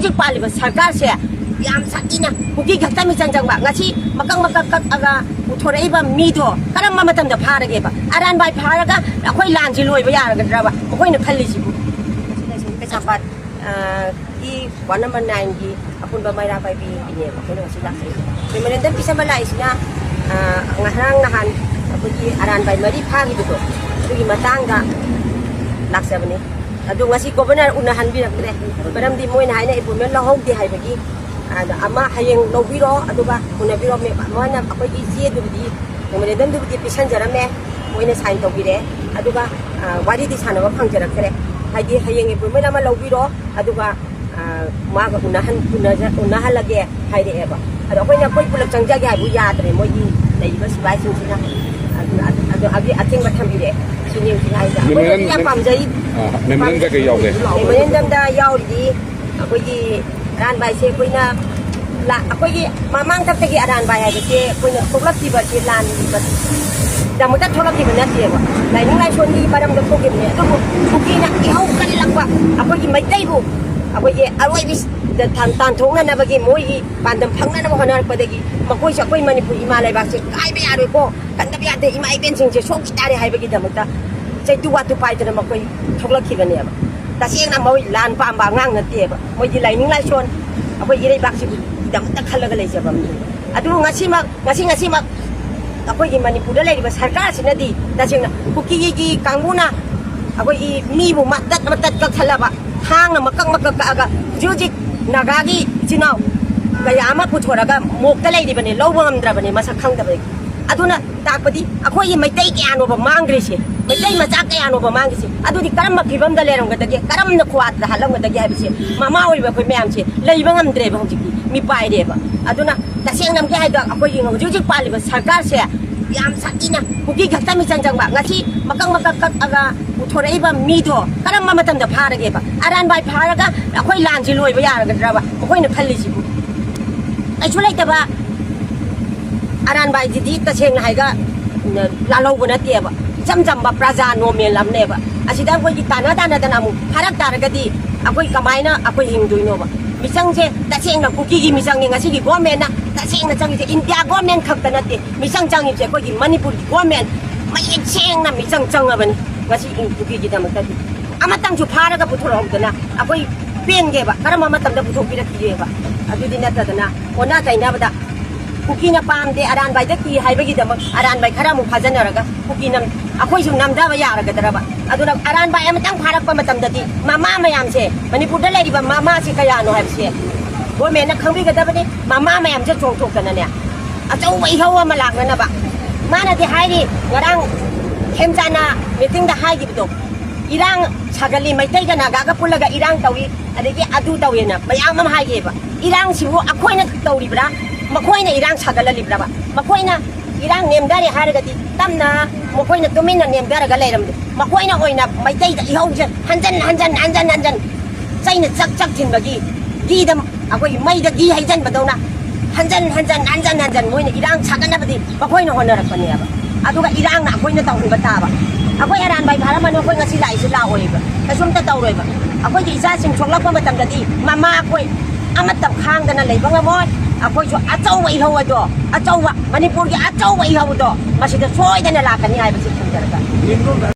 ꯍꯧꯖꯤꯛ ꯄꯥꯜꯂꯤꯕ ꯁꯔꯀꯥꯔꯁꯦ ꯌꯥꯝ ꯁꯥꯊꯤꯅ ꯀꯨꯀꯤ ꯈꯛꯇ ꯃꯤꯆꯪ ꯆꯪꯕ ꯉꯁꯤ ꯃꯀꯛ ꯀꯛꯑꯒ ꯄꯨꯊꯣꯔꯛꯏꯕ ꯃꯤꯗꯣ ꯀꯔꯝꯕ ꯃꯇꯝꯗ ꯐꯥꯔꯒꯦꯕ ꯑꯔꯥꯟꯕ ꯐꯥꯔꯒ ꯑꯩꯈꯣꯏ ꯂꯥꯟꯁꯤ ꯂꯣꯏꯕ ꯌꯥꯔꯒꯗ꯭ꯔꯕ ꯃꯈꯣꯏꯅ ꯈꯜꯂꯤꯁꯤꯕꯨ ꯀꯩꯁꯥꯝꯄꯥꯠ ꯒꯤ ꯋꯥꯔꯗ ꯅꯝꯕꯔ 9ꯒꯤ ꯑꯄꯨꯟꯕ ꯃꯩꯔꯥ ꯄꯥꯏꯕꯤꯒꯤꯅꯦꯕ ꯑꯩꯈꯣꯏꯅ ꯉꯁꯤ ꯂꯥꯛꯆꯩ ꯃꯦꯃꯣꯔꯦꯟꯗꯝ ꯄꯤꯁꯟꯕ ꯂꯥꯛꯏꯁꯤꯅ ꯉꯔꯥꯡ ꯅꯍꯥꯟ ꯑꯩꯈꯣꯏꯒꯤ ꯑꯔꯥꯟꯕꯥꯏ 4 ꯐꯥꯈꯤꯕꯗꯣ ꯑꯗꯨꯒꯤ ꯃꯇꯥꯡꯗ ꯂꯥꯛꯆꯕꯅꯤ ꯑꯗꯨ ꯉꯁꯤ ꯒꯣꯕꯔꯅꯔ ꯎꯅꯍꯟꯕꯤꯔꯛꯇ꯭ꯔꯦ ꯃꯔꯝꯗꯤ ꯃꯣꯏꯅ ꯍꯥꯏꯅ ꯑꯦꯄꯣꯏꯟꯃꯦꯟ ꯂꯧꯍꯧꯗꯦ ꯍꯥꯏꯕꯒꯤ ꯑꯃ ꯍꯌꯦꯡ ꯂꯧꯕꯤꯔꯣ ꯑꯗꯨꯒ ꯎꯅꯕꯤꯔꯣ ꯃꯣꯏꯅ ꯑꯩꯈꯣꯏꯒꯤ ꯆꯦꯗꯨꯕꯨꯗꯤ ꯃꯦꯃꯣꯔꯦꯟꯗꯝꯗꯨꯕꯨꯗꯤ ꯄꯤꯁꯟꯖꯔꯝꯃꯦ ꯃꯣꯏꯅ ꯁꯥꯏꯟ ꯇꯧꯕꯤꯔꯦ ꯑꯗꯨꯒ ꯋꯥꯔꯤꯗꯤ ꯁꯥꯟꯅꯕ ꯐꯪꯖꯔꯛꯇ꯭ꯔꯦ ꯍꯥꯏꯗꯤ ꯍꯌꯦꯡ ꯑꯦꯄꯣꯏꯟꯃꯦꯟ ꯑꯃ ꯂꯧꯕꯤꯔꯣ ꯑꯗꯨꯒ मागा उनहलगे हाइरेबा अदो अखोइना कोइ पुलप चंगजागे हाइबु याद्रे मोइगी लैबा सिबाइ सिंसिना अदो अगे अथेंग बथंबिरे सिनिउ सि हाइदा अखोइ या पामजै मेमोरेंडम के यावगे मेमोरेंडम दा यावदि अखोइगी रान बाइसे कोइना ला अखोइगी मामांग तक्तगी अरान बाइ हाइबसे कोइना थोक्लक्तिबा से लान दमुता थोक्लक्तिबा नतेबा लाइनिंग लाइसोनगी मरम द थोगिबने अदो कुकीना इहौ कलिलक्बा अखोइगी मैतैबु अखोइगी अरोइबिस तान थोंगनबगी मोइगी पांदम फंगनब होनरपदगी मखोइस अखोइ मणिपुर इमा लैबासे काइबे यारोइको कंदब यादे इमा इबेनसिंगसे सोकि तारे हाइबगी दमता चैतु वातु पाइदना मखोइ थोक्लक्खिबनेबा तसेंगना मोइ लान पांबा ngang नतेबा मोइगी लाइनिंग लाइसोन अखोइ इरैबाक्सि दमता खल्लगा लैजबम अदु ngasi अखोइगी मणिपुर लैरिबा सरकारसिनदी तसेंगना कुकीगी कांगुना अखोइगी मीबु मत्तत कखलबा थांग मकक कागा जुजिक नागागी चिनाव कया अमा पुथोरगा मोक्ता लैरिबने लौबा ngамद्रबने मसक खंगदबे अदुना ताकपदि अखोइगी मैतै कयानोबा मांग्रेसे मैतै मचा कयानोबा मांगिसे अदुदि करम फिबमदा लेरमगदगे करमना खुवात हलमगदगे हाबिसे मामा ओइबा खoi मयामसे लैबा ngамद्रेबा हौजिकि मी पाइरेबा अदुना तसेंगनम के हाइदा अखोइगी जुजिक पालिबा सरकारसे याम साथीना कुकी खक्ता मिचंग जंगबा ngasi मकक कागा पुथोरइबा मीदो करम मतमदा फारगेबा अरानबाइ फारगा अखोइ लानसि लोइबा यारगद्रबा मखोइना खल्लिसिबु आइसु लैतबा अरानबाइ दिदि तसेंग हाइगा लालौबा नतेबा जमजमबा प्रजा नोमेल अमनेबा असिदा अखोइगी ताना मु फारक तारगदि अखोइ कमाइना अखोइ हिंदुइनोबा मिचंगसे तसेंगना कुकीगी मिचंगनि ngasiगी गवर्नमेंटना तसेंगना चंगिसे इंडिया गवर्नमेंट खक्ता नते मिचंग चंगिसे अखोइगी मणिपुर गवर्नमेंट मयेक सेंगना मिचंग चंगबनि ngasi कुकीगी दमक्तदि अमतंगसु फारगा पुथोरौदना अखोइ पेनगेबा करम मतमदा पुथोपिरखिगेबा अदुदि नतदना ओना तैनाबदा कुकीना पामदे अरानबाइ दकि हाइबगी दमक अरानबाइ खरा मु फाजनरगा कुकीना अखोइसु नमदाबा यारगदरबा अदुना अरानबाइ अमतंग फारकपा मतमददि मामा मयामसे मणिपुरदा लैरिबा मामा से कयानो हाइबसे गवर्नमेंटना खंबिगदबने मामा मयामसे चोंथोक्तनाने अचौबा इहौ अमा लाक्ननबा मानदि हाइरि ngरang खेमजाना मीटिंग दा हाइगिबदो इरांग सागली मैतैगा नागागा पुलगा इरांग तवी अदगी अदु तवेना मयाम अम हाइगेबा इरांग सिबु अखोइना तौरिब्रा मखोइना इरांग सागललिब्राबा मखोइना इरांग नेमदारि हारगदि तमना मखोइना तुमिना नेमदारगा लैरमदे मखोइना ओइना मैतैदा इहौजे हंजन चाइना चक थिनबगी गीदम अखोइ मैदा गी हाइजन बदौना हंजन मोइना इरांग सागनबदि मखोइना होनरकपनेबा अदुगा इरांग अखोइना तौरिबा ताबा अखोइ अरानबाइ फारमनो अखोइ ngasi लाइसु लाओइबा कसुमता तौरोइबा अखोइगी इचासिंग थोक्लक्पा मतमददि मामा अखोइ अमतब खांगदना लैबा ngमोइ अखोइसु अचौबा इहौ अदो अचौबा मणिपुरगी अचौबा इहौ दो मसिदा सोइदना लाकनि हाइबसि खंजरगा